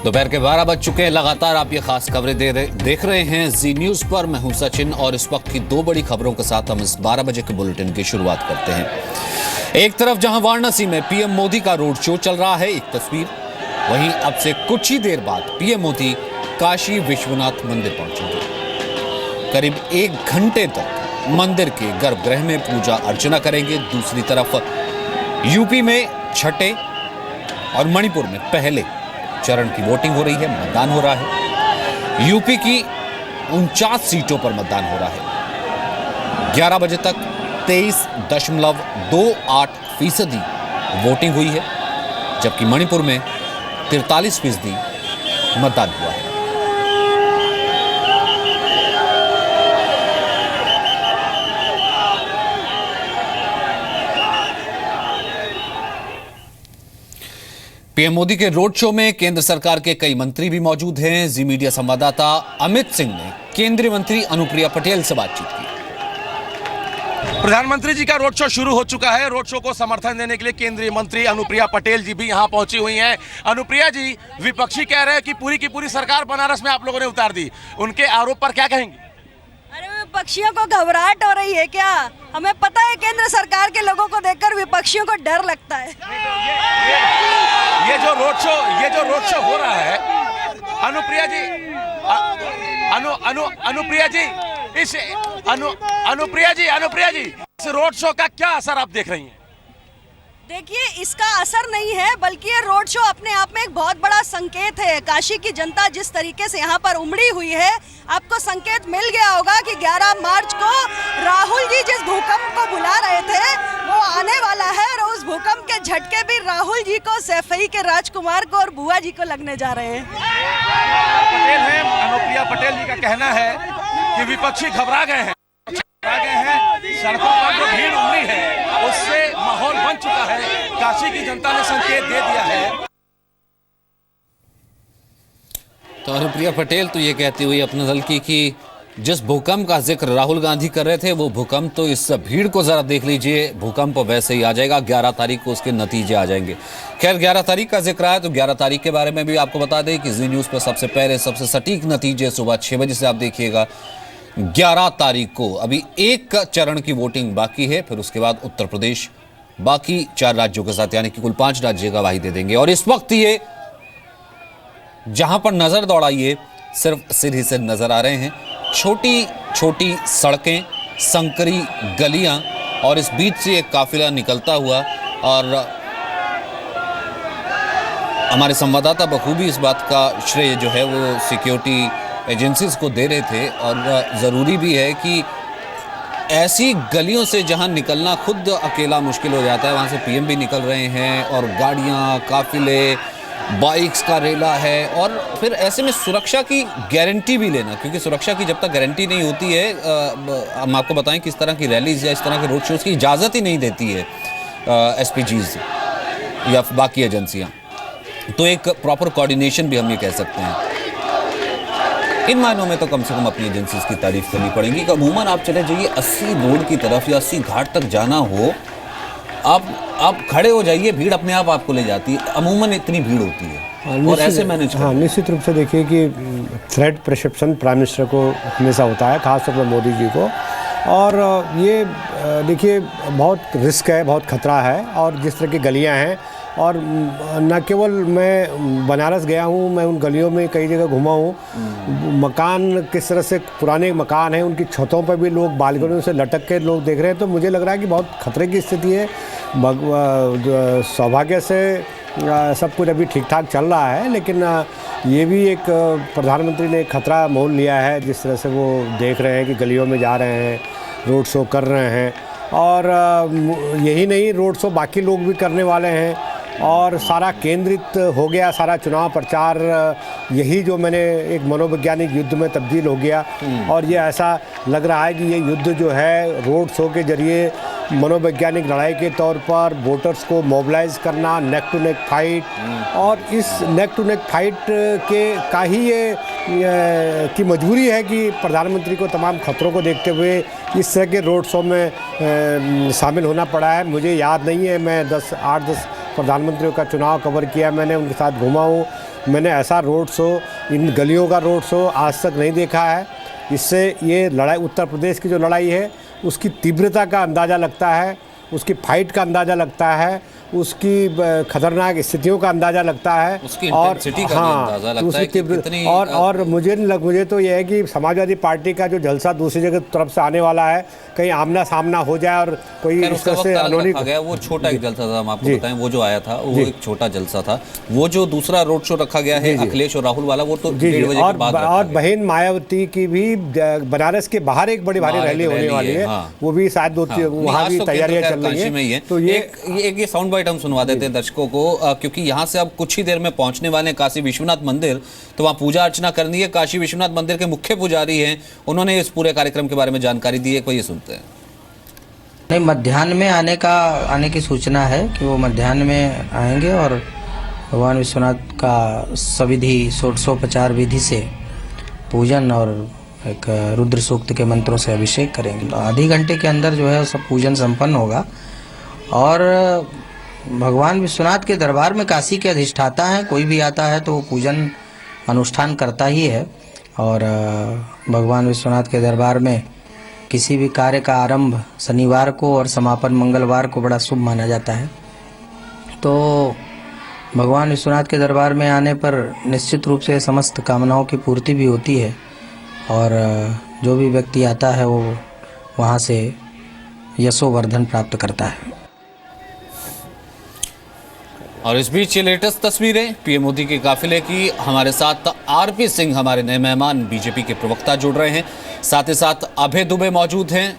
दोपहर के 12 बज चुके हैं। लगातार आप ये खास खबरें देख रहे हैं जी न्यूज पर। मैं हूं सचिन और इस वक्त की दो बड़ी खबरों के साथ हम इस 12 बजे के बुलेटिन की शुरुआत करते हैं। एक तरफ जहां वाराणसी में पीएम मोदी का रोड शो चल रहा है, एक तस्वीर, वहीं अब से कुछ ही देर बाद पीएम मोदी काशी विश्वनाथ मंदिर पहुंचेंगे। करीब 1 घंटे तक मंदिर के गर्भगृह में पूजा अर्चना करेंगे। दूसरी तरफ यूपी में छठे और मणिपुर में पहले चरण की वोटिंग हो रही है, मतदान हो रहा है। यूपी की 49 सीटों पर मतदान हो रहा है। 11 बजे तक 23.28% वोटिंग हुई है, जबकि मणिपुर में 43% मतदान हुआ है। पीएम मोदी के रोड शो में केंद्र सरकार के कई मंत्री भी मौजूद हैं। जी मीडिया संवाददाता अमित सिंह ने केंद्रीय मंत्री अनुप्रिया पटेल से बातचीत की। प्रधानमंत्री जी का रोड शो शुरू हो चुका है। रोड शो को समर्थन देने के लिए केंद्रीय मंत्री अनुप्रिया पटेल जी भी यहां पहुंची हुई हैं। अनुप्रिया जी, विपक्षी कह रहे हैं कि पूरी की पूरी सरकार बनारस में आप लोगों ने उतार दी, उनके आरोप पर क्या कहेंगे? अरे विपक्षियों को घबराहट हो रही है क्या? हमें पता है केंद्र सरकार के लोगों को देखकर विपक्षियों को डर लगता है। ये जो रोड शो हो रहा है, अनुप्रिया जी, अनुप्रिया जी, इस रोड शो का क्या असर आप देख रही हैं? देखिए, इसका असर नहीं है, बल्कि ये रोड शो अपने आप में एक बहुत बड़ा संकेत है। काशी की जनता जिस तरीके से यहाँ पर उमड़ी हुई है, आपको संकेत मिल गया होगा कि 11 मार्च को राहुल जी जिस भूकंप को बुला रहे थे वो आने वाला है, और उस भूकंप के झटके भी राहुल जी को, सैफई के राजकुमार को और बुआ जी को लगने जा रहे हैं। अनुप्रिया पटेल जी का कहना है कि विपक्षी घबरा गए हैं, सड़कों पर जो भीड़ उमड़ी है उससे माहौल बन चुका है। काशी की जनता ने संकेत दे दिया है। तो अनुप्रिया पटेल तो ये कहती हुई अपने दल की कि जिस भूकंप का जिक्र राहुल गांधी कर रहे थे, वो भूकंप तो इस भीड़ को जरा देख लीजिए, भूकंप वैसे ही आ जाएगा। 11 तारीख को उसके नतीजे आ जाएंगे। खैर, 11 तारीख का जिक्र आया तो 11 तारीख के बारे में भी आपको बता दें कि जी न्यूज पर सबसे पहले सबसे सटीक नतीजे सुबह 6 बजे से आप देखिएगा। 11 तारीख को अभी एक चरण की वोटिंग बाकी है, फिर उसके बाद उत्तर प्रदेश बाकी 4 राज्यों के साथ, यानी कि कुल 5 राज्य गवाही दे देंगे। और इस वक्त ये जहां पर नजर दौड़ाइए सिर्फ सिर ही सिर नजर आ रहे हैं। छोटी छोटी सड़कें, संकरी गलियां, और इस बीच से एक काफिला निकलता हुआ। और हमारे संवाददाता बखूबी इस बात का श्रेय जो है वो सिक्योरिटी एजेंसीज को दे रहे थे। और ज़रूरी भी है कि ऐसी गलियों से जहां निकलना खुद अकेला मुश्किल हो जाता है, वहां से पीएम भी निकल रहे हैं, और गाड़ियां, काफिले, बाइक्स का रेला है। और फिर ऐसे में सुरक्षा की गारंटी भी लेना, क्योंकि सुरक्षा की जब तक गारंटी नहीं होती है, हम आपको बताएं कि इस तरह की रैलीज या इस तरह के रोड शोज़ की इजाज़त ही नहीं देती है एसपीजीज या बाकी एजेंसियाँ। तो एक प्रॉपर कोऑर्डिनेशन भी हम ये कह सकते हैं। इन मायनों में तो कम से कम अपनी एजेंसीज की तारीफ करनी पड़ेगी कि अमूमन आप चले जाइए 80 रोड की तरफ या 80 घाट तक जाना हो, आप खड़े हो जाइए, भीड़ अपने आप आपको ले जाती है। अमूमन इतनी भीड़ होती है और ऐसे मैनेज। हाँ, निश्चित रूप से देखिए कि थ्रेट परसेप्शन प्राइम मिनिस्टर को हमेशा होता है, खासतौर पर मोदी जी को। और ये देखिए बहुत रिस्क है, बहुत खतरा है। और जिस तरह की गलियाँ हैं, और न केवल मैं बनारस गया हूँ, मैं उन गलियों में कई जगह घुमा हूँ। मकान किस तरह से पुराने मकान हैं, उनकी छतों पर भी लोग बालकनियों से लटक के लोग देख रहे हैं। तो मुझे लग रहा है कि बहुत खतरे की स्थिति है। सौभाग्य से सब कुछ अभी ठीक ठाक चल रहा है, लेकिन ये भी एक प्रधानमंत्री ने खतरा मोल लिया है, जिस तरह से वो देख रहे हैं कि गलियों में जा रहे हैं, रोड शो कर रहे हैं। और यही नहीं, रोड शो बाकी लोग भी करने वाले हैं। और सारा केंद्रित हो गया, सारा चुनाव प्रचार यही जो मैंने एक मनोवैज्ञानिक युद्ध में तब्दील हो गया। और ये ऐसा लग रहा है कि ये युद्ध जो है रोड शो के जरिए मनोवैज्ञानिक लड़ाई के तौर पर वोटर्स को मोबिलाइज करना, नेक टू नेक फाइट। और इस नेक टू नेक फाइट के का ही ये की मजबूरी है कि प्रधानमंत्री को तमाम खतरों को देखते हुए इस तरह के रोड शो में शामिल होना पड़ा है। मुझे याद नहीं है, मैं 8-10 प्रधानमंत्रियों का चुनाव कवर किया मैंने, उनके साथ घूमा हूँ। मैंने ऐसा रोड शो, इन गलियों का रोड शो आज तक नहीं देखा है। इससे ये लड़ाई, उत्तर प्रदेश की जो लड़ाई है उसकी तीव्रता का अंदाज़ा लगता है, उसकी फाइट का अंदाज़ा लगता है, उसकी खतरनाक स्थितियों का अंदाज़ा लगता है, उसकी और इंटेंसिटी का भी अंदाजा लगता है कि कितनी और मुझे तो यह है कि समाजवादी पार्टी का जो जलसा दूसरी जगह तरफ से आने वाला है, कहीं आमना सामना हो जाए और कोई इस तरह से अनोनी गया। वो छोटा एक जलसा था, हम आपको बताएं, वो जो आया था वो एक छोटा जलसा था। वो जो दूसरा रोड शो रखा गया है अखिलेश और राहुल वाला, वो तो 1:30 बजे के बाद और बहन मायावती की भी बनारस के बाहर एक बड़ी भारी रैली होने वाली है। वो भी शायद वहाँ भी तैयारियां चल रही है। तो ये साउंड बाइट हम सुनवा देते हैं दर्शकों को, क्योंकि यहाँ से अब कुछ ही देर में पहुंचने वाले हैं काशी विश्वनाथ मंदिर, तो वहाँ पूजा अर्चना करनी है। काशी विश्वनाथ मंदिर के मुख्य पुजारी हैं, उन्होंने इस पूरे कार्यक्रम के बारे में जानकारी दी है, कोई सुनते हैं। नहीं, मध्याह्न में आने की सूचना है कि वो मध्याह्न में आएंगे और भगवान विश्वनाथ का सविधि षोडशोपचार विधि से पूजन और एक रुद्र सूक्त के मंत्रों से अभिषेक करेंगे। आधे घंटे के अंदर जो है सब पूजन संपन्न होगा। और भगवान विश्वनाथ के दरबार में काशी के अधिष्ठाता हैं, कोई भी आता है तो वो पूजन अनुष्ठान करता ही है। और भगवान विश्वनाथ के दरबार में किसी भी कार्य का आरंभ शनिवार को और समापन मंगलवार को बड़ा शुभ माना जाता है। तो भगवान विश्वनाथ के दरबार में आने पर निश्चित रूप से समस्त कामनाओं की पूर्ति भी होती है और जो भी व्यक्ति आता है वो वहाँ से यशोवर्धन प्राप्त करता है। और इस बीच ये लेटेस्ट तस्वीरें पीएम मोदी के काफिले की, हमारे साथ आरपी सिंह हमारे नए मेहमान बीजेपी के प्रवक्ता जुड़ रहे हैं, साथ ही साथ अभय दुबे मौजूद हैं,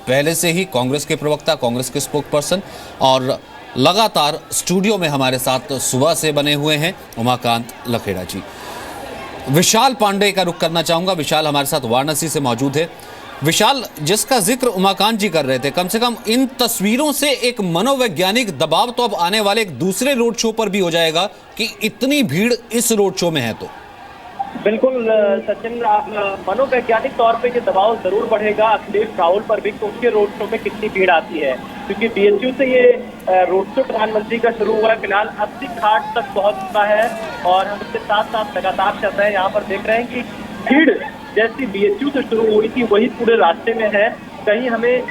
पहले से ही कांग्रेस के प्रवक्ता, कांग्रेस के स्पोक पर्सन, और लगातार स्टूडियो में हमारे साथ सुबह से बने हुए हैं उमाकांत लखेड़ा जी। विशाल पांडे का रुख करना चाहूँगा, विशाल हमारे साथ वाराणसी से मौजूद है। विशाल, जिसका जिक्र उमाकांत जी कर रहे थे, कम से कम इन तस्वीरों से एक मनोवैज्ञानिक दबाव तो अब आने वाले एक दूसरे रोड शो पर भी हो जाएगा कि इतनी भीड़ इस रोड शो में है। तो बिल्कुल सचिन, मनोवैज्ञानिक तौर पे ये दबाव जरूर बढ़ेगा अखिलेश राहुल पर भी, तो उसके रोड शो में कितनी भीड़ आती है, क्योंकि बीएचयू से ये रोड शो प्रधानमंत्री का शुरू हुआ है, फिलहाल 80 घाट तक पहुंच चुका है और हम इसके साथ साथ लगातार चल रहे हैं। यहाँ पर देख रहे हैं कि भीड़ जैसी बीएचयू से शुरू हुई थी वही पूरे रास्ते में है। कहीं हमें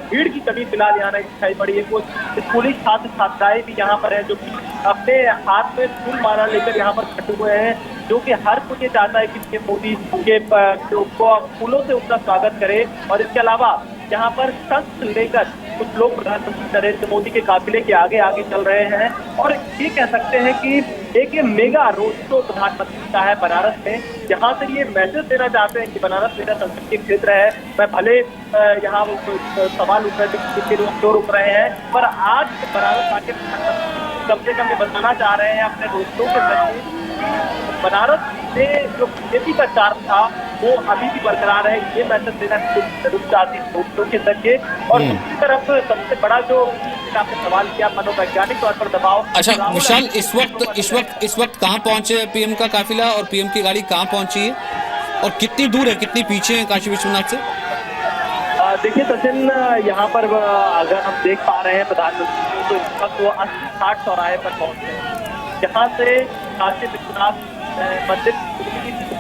भीड़ की कमी फिलहाल यहाँ नहीं दिखाई पड़ी है। कुछ स्कूली छात्र छात्राएं भी यहाँ पर हैं जो कि अपने हाथ में फूल माला लेकर यहाँ पर खड़े हुए हैं, जो कि हर कोई ये चाहता है कि पीएम मोदी के फूलों से उनका स्वागत करे। और इसके अलावा यहाँ पर शस्त्र लेकर कुछ लोग प्रधानमंत्री नरेंद्र मोदी के काफिले के आगे आगे चल रहे हैं और ये कह सकते हैं कि एक ये मेगा रोड शो प्रधानमंत्री का है बनारस में, जहाँ से ये मैसेज देना चाहते हैं कि बनारस मेरा संसदीय क्षेत्र है। मैं भले यहाँ सवाल उठ रहे थे, कितने लोग क्यों रुक रहे हैं, पर आज बनारस आके कम से कम ये बताना चाह रहे हैं अपने दोस्तों के जरिए बनारस में जो बीजेपी का चार्ज था वो अभी भी बरकरार है। ये मैसेज देना जरूर चाहती है दोस्तों के जरिए। और दूसरी तरफ सबसे बड़ा जो आपने सवाल किया मनोवैज्ञानिक तौर पर दबाव। अच्छा विशाल, इस वक्त कहाँ पहुंचे पीएम का काफिला और पीएम की गाड़ी कहाँ पहुंची है और कितनी दूर है, कितनी पीछे है काशी विश्वनाथ से? देखिए सचिन, यहाँ पर अगर हम देख पा रहे हैं प्रधानमंत्री तो इस वक्त वो 80-60 चौराहे पर पहुंचे हैं, जहाँ से काशी विश्वनाथ मंदिर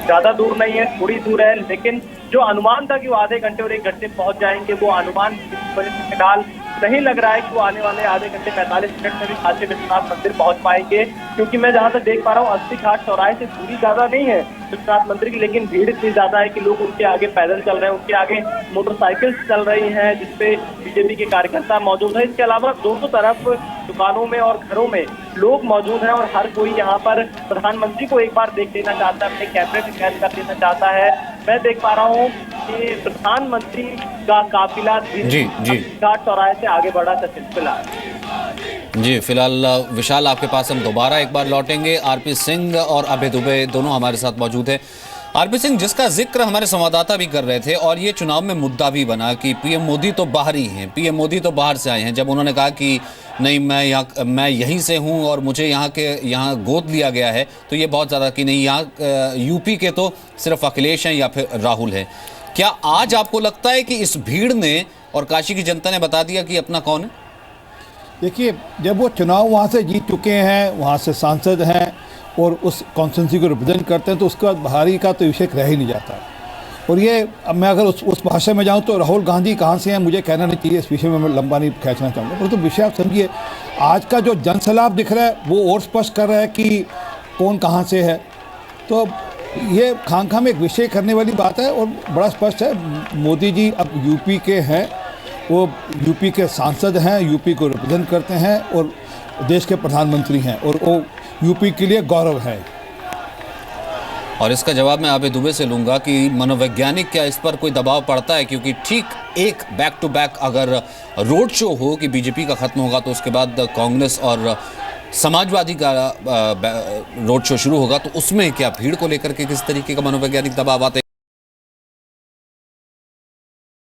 ज्यादा दूर नहीं है, थोड़ी दूर है, लेकिन जो अनुमान था कि वो आधे घंटे और 1 घंटे में पहुंच जाएंगे, वो अनुमान फिलहाल नहीं लग रहा है कि वो आने वाले आधे घंटे 45 मिनट में भी काशी विश्वनाथ मंदिर पहुंच पाएंगे। क्योंकि मैं जहां तक देख पा रहा हूँ 80 घाट चौराहे से दूरी ज्यादा नहीं है विश्वनाथ मंदिर की, लेकिन भीड़ इतनी ज्यादा है कि लोग उनके आगे पैदल चल रहे हैं, उनके आगे मोटरसाइकिल चल रही हैं जिसपे बीजेपी के कार्यकर्ता मौजूद है। इसके अलावा दोनों तरफ दुकानों में और घरों में लोग मौजूद हैं और हर कोई यहाँ पर प्रधानमंत्री को एक बार देख लेना चाहता है, अपने कैमरे में कैद कर लेना चाहता है। मैं देख पा रहा हूँ कि प्रधानमंत्री का काफिला घाट चौराहे से आगे बढ़ा सचिन फिलहाल। जी फिलहाल विशाल आपके पास हम दोबारा एक बार लौटेंगे। आरपी सिंह और अभय दुबे दोनों हमारे साथ मौजूद हैं। आरपी सिंह, जिसका जिक्र हमारे संवाददाता भी कर रहे थे और ये चुनाव में मुद्दा भी बना कि पीएम मोदी तो बाहर ही हैं, पीएम मोदी तो बाहर से आए हैं, जब उन्होंने कहा कि नहीं मैं यहीं से हूं और मुझे यहाँ गोद लिया गया है, तो ये बहुत ज़्यादा कि नहीं यहाँ यूपी के तो सिर्फ अखिलेश हैं या फिर राहुल हैं। क्या आज आपको लगता है कि इस भीड़ ने और काशी की जनता ने बता दिया कि अपना कौन है? देखिए, जब वो चुनाव वहाँ से जीत चुके हैं, वहाँ से सांसद हैं और उस कॉन्स्टिट्यूंसी को रिप्रेजेंट करते हैं, तो उसके बाद बाहरी का तो विषय रह ही नहीं जाता। और ये अब मैं अगर उस भाषा में जाऊं तो राहुल गांधी कहाँ से हैं मुझे कहना नहीं चाहिए, इस विषय में मैं लंबा नहीं खींचना चाहूँगा, परंतु विषय आप समझिए, आज का जो जनसैलाब दिख रहा है वो और स्पष्ट कर रहा है कि कौन कहाँ से है। तो ये खामखा में एक विषय करने वाली बात है और बड़ा स्पष्ट है, मोदी जी अब यूपी के हैं, वो यूपी के सांसद हैं, यूपी को रिप्रेजेंट करते हैं और देश के प्रधानमंत्री हैं, और वो यूपी के लिए गौरव है। और इसका जवाब मैं आबे दुबे से लूँगा कि मनोवैज्ञानिक क्या इस पर कोई दबाव पड़ता है, क्योंकि ठीक एक बैक टू बैक अगर रोड शो हो कि बीजेपी का ख़त्म होगा तो उसके बाद कांग्रेस और समाजवादी का रोड शो शुरू होगा, तो उसमें क्या भीड़ को लेकर के किस तरीके का मनोवैज्ञानिक दबाव आता है?